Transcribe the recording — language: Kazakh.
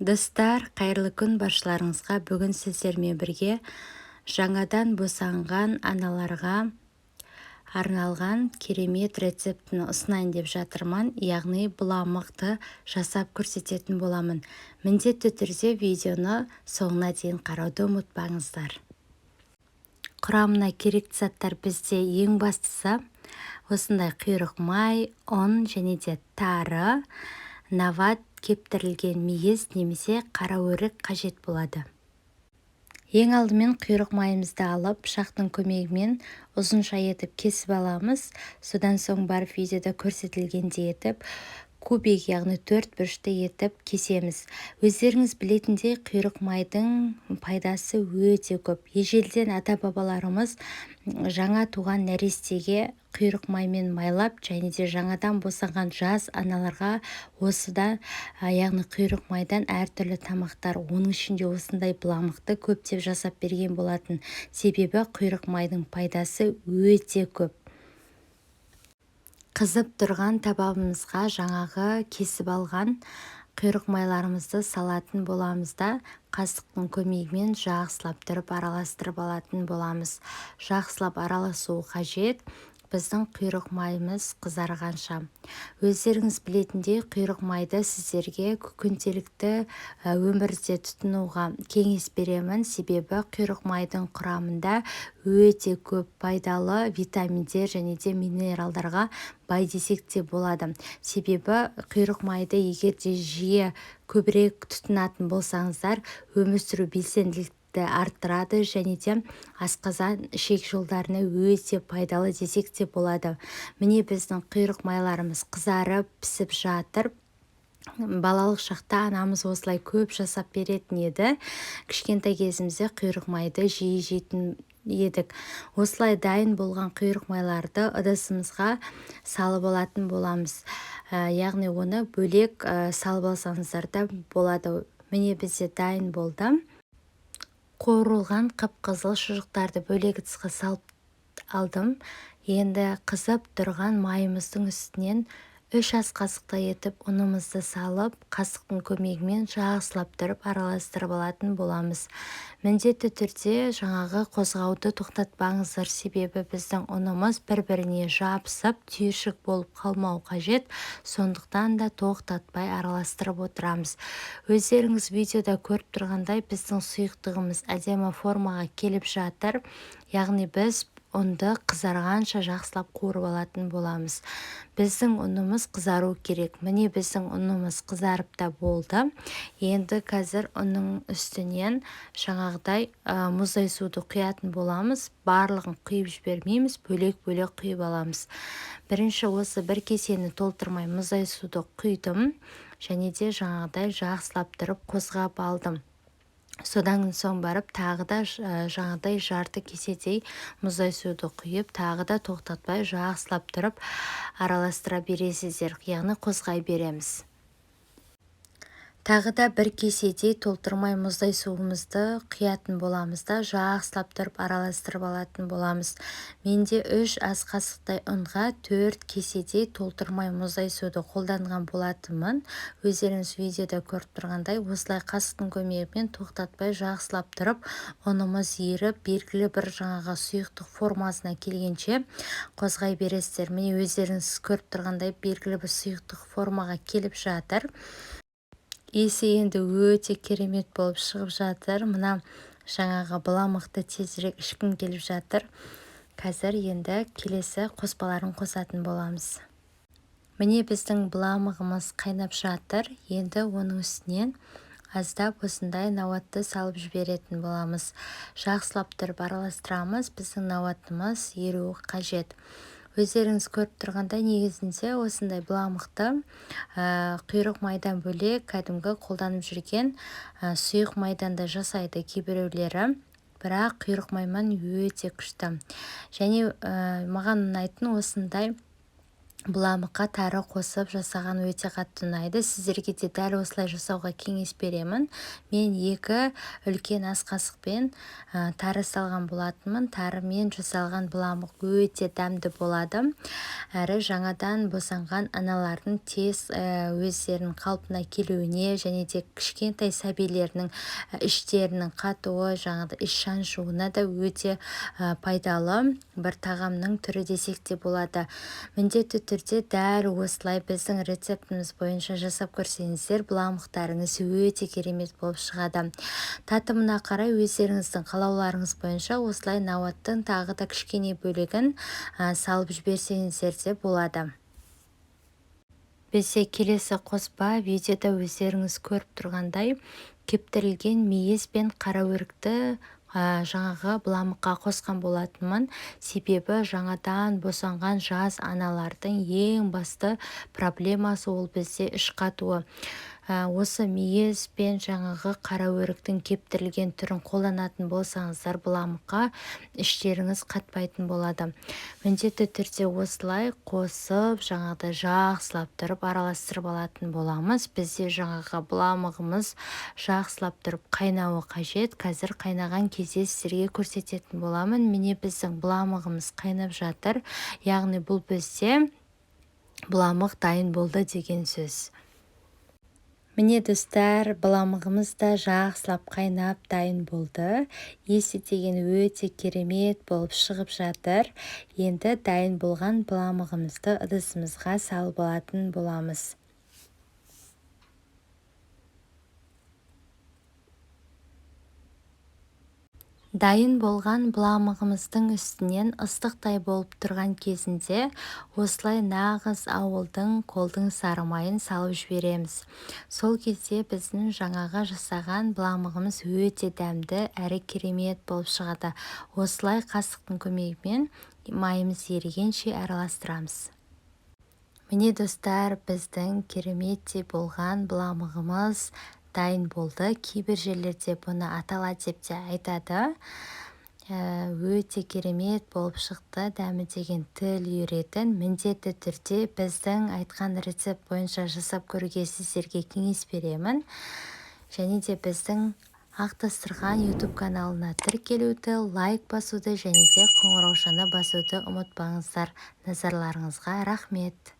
Достар, қайырлы күн баршаларыңызға. Бүгін сіздермен бірге жаңадан босанған аналарға арналған керемет рецептін ұсынайын деп жатырмын. Яғни бұламықты жасап көрсететін боламын. Міндетті түрде видеоны соңына дейін қарауды ұмытпаңыздар. Құрамына керекті заттар бізде ең бастысы осындай құйрық май, ұн және де тары, нават, кептірілген мейіз немесе қара өрік қажет болады. Ең алдымен құйрық майымызды алып, пышақтың көмегімен ұзынша етіп кесіп аламыз. Содан соң барып видеода көрсетілгендей етіп, кубик, яғни 4 бұрышты етіп кесеміз. Өздеріңіз білетіндей, құйрық майдың пайдасы өте көп. Ежелден ата-бабаларымыз жаңа туған нәрестеге құйрық маймен майлап, және де жаңадан босанған жас аналарға осыдан, яғни құйрық майдан әртүрлі тамақтар, оның ішінде осындай бұламықты көптеп жасап берген болатын. Себебі құйрық майдың пайдасы өте көп. Қызып тұрған табағымызға жаңағы кесіп алған құйрық майларымызды салатын боламыз да, қасықтың көмегімен жақсылап тұрып араластырып алатын боламыз. Жақсылап араласуы қажет біздің құйрық майымыз қызарғанша. Өздеріңіз білетіндей, құйрық майды сіздерге күнделікті өмірде тұтынуға кеңес беремін. Себебі құйрық майдың құрамында өте көп пайдалы витаминдер және де минералдарға бай десек те болады. Себебі құйрық майды егер де жиі көбірек тұтынатын болсаңыздар, өмір сүру белсенділікті арттырады және де асқазан ішек жолдарына өте пайдалы десек те болады. Міне біздің құйрық майларымыз қызарып пісіп жатыр. Балалық шақта анамыз осылай көп жасап беретін еді. Кішкентай кезімізде құйрық майды жиі жейтін едік. Осылай дайын болған құйрық майларды ыдысымызға салып алатын боламыз. Яғни оны бөлек салып алсаңыздар да болады. Міне бізде дайын болды. Қуырылған қып-қызыл шұжықтарды бөлек ыдысқа салып алдым. Енді қызып тұрған майымыздың үстінен 3 ас қасықтай етіп ұнымызды салып, қасықтың көмегімен жақсылап тұрып араластырып алатын боламыз. Міндетті түрде жаңағы қозғауды тоқтатпаңыздар, себебі біздің ұнымыз бір-біріне жабысып, түйіршік болып қалмау қажет. Сондықтан да тоқтатпай араластырып отырамыз. Өздеріңіз видеода көріп тұрғандай, біздің сұйықтығымыз әдемі формаға келіп жатыр. Яғни біз ұнды қызарғанша жақсылап қуырып алатын боламыз. Біздің ұнымыз қызару керек. Міне біздің ұнымыз қызарып та болды. Енді қазір ұнның үстінен жаңағыдай мұздай суды құятын боламыз. Барлығын құйып жібермейміз, бөлек-бөлек құйып аламыз. Бірінші осы бір кесені толтырмай мұздай суды құйдым, және де жаңағыдай жақсылап тұрып қозғап алдым. Содан соң барып тағы да жаңағыдай жарты кеседей мұздай суды құйып, тағы да тоқтатпай жақсылап тұрып араластыра бересіздер. Яғни қозғай береміз. Тағы да бір кеседей толтырмай мұздай суымызды құятын боламыз да, жақсылап тұрып араластырып алатын боламыз. Менде 3 ас қасықтай ұнға 4 кеседей толтырмай мұздай суды қолданған болатынмын. Өздеріңіз видеода көріп тұрғандай, осылай қасықтың көмегімен тоқтатпай жақсылап тұрып, ұнымыз еріп, белгілі бір жаңағы сұйықтық формасына келгенше қозғай бересіздер. Міне өздеріңіз көріп тұрғандай, белгілі бір сұйықтық формаға келіп жатыр. Есі енді өте керемет болып шығып жатыр. Мына жаңағы бұламықты тезірек ішкім келіп жатыр. Қазір енді келесі қоспаларын қосатын боламыз. Міне біздің бұламығымыз қайнап жатыр. Енді оның үстінен аздап осындай науатты салып жіберетін боламыз. Жақсылап тұрып араластырамыз. Біздің науатымыз еруі қажет. Өздеріңіз көріп тұрғанда негізінде осындай бұламықты құйрық майдан бөлек кәдімгі қолданып жүрген сұйық майдан да жасайды кейбіреулері. Бірақ құйрық майман өте күшті. Және маған ұнайтын осындай Бұламыққа тары қосып жасаған өте қатты ұнайды. Сіздерге де дәл осылай жасауға кеңес беремін. Мен 2 үлкен ас қасықпен тары салған болатынмын. Тарымен жасалған бұламық өте дәмді болады. Әрі жаңадан босанған аналардың тез өздерінің қалпына келуіне және де кішкентай сәбилерінің іштерінің қатуы, жаңағы іш шаншуына да өте пайдалы бір тағамның түрі десек те болады. Міндетті түрде дәл осылай біздің рецептіміз бойынша жасап көрсеңіздер, бұламықтарыңыз өте керемет болып шығады. Татымына қарай өздеріңіздің қалауларыңыз бойынша осылай науаттың тағы да кішкене бөлігін салып жіберсеңіздер де болады. Бізде келесі қоспа видеода өздеріңіз көріп тұрғандай кептірілген мейіз бен қараөрікті жаңағы бұламыққа қосқан болатынмын. Себебі жаңадан босанған жас аналардың ең басты проблемасы ол бізде іш қатуы. Осы мейіз бен жаңағы қараөріктің кептірілген түрін қолданатын болсаңыздар, бұламыққа іштеріңіз қатпайтын болады. Міндетті түрде осылай қосып, жаңағыдай жақсылап тұрып араластырып алатын боламыз. Бізде жаңағы бұламығымыз жақсылап тұрып қайнауы қажет. Қазір қайнаған кезде сіздерге көрсететін боламын. Міне біздің бұламығымыз қайнап жатыр. Яғни бұл бізде бұламық дайын болды деген сөз. Міне достар, бұламығымыз да жақсылап қайнап дайын болды. Есі деген өте керемет болып шығып жатыр. Енді дайын болған бұламығымызды ыдысымызға салып алатын боламыз. Дайын болған бұламығымыздың үстінен ыстықтай болып тұрған кезінде осылай нағыз ауылдың қолдың сары майын салып жібереміз. Сол кезде біздің жаңаға жасаған бұламығымыз өте дәмді әрі керемет болып шығады. Осылай қасықтың көмегімен майымыз ерігенше араластырамыз. Міне достар, біздің кереметтей болған бұламығымыз дайын болды. Кейбір жерлерде бұны атала деп те айтады. Өте керемет болып шықты. Дәмі деген тіл үйретін. Міндетті түрде біздің айтқан рецепт бойынша жасап көруге сіздерге кеңес беремін. Және де біздің Ақ Дастархан YouTube каналына тіркелуді, лайк басуды және де қоңыраушаны басуды ұмытпаңыздар. Назарларыңызға рахмет.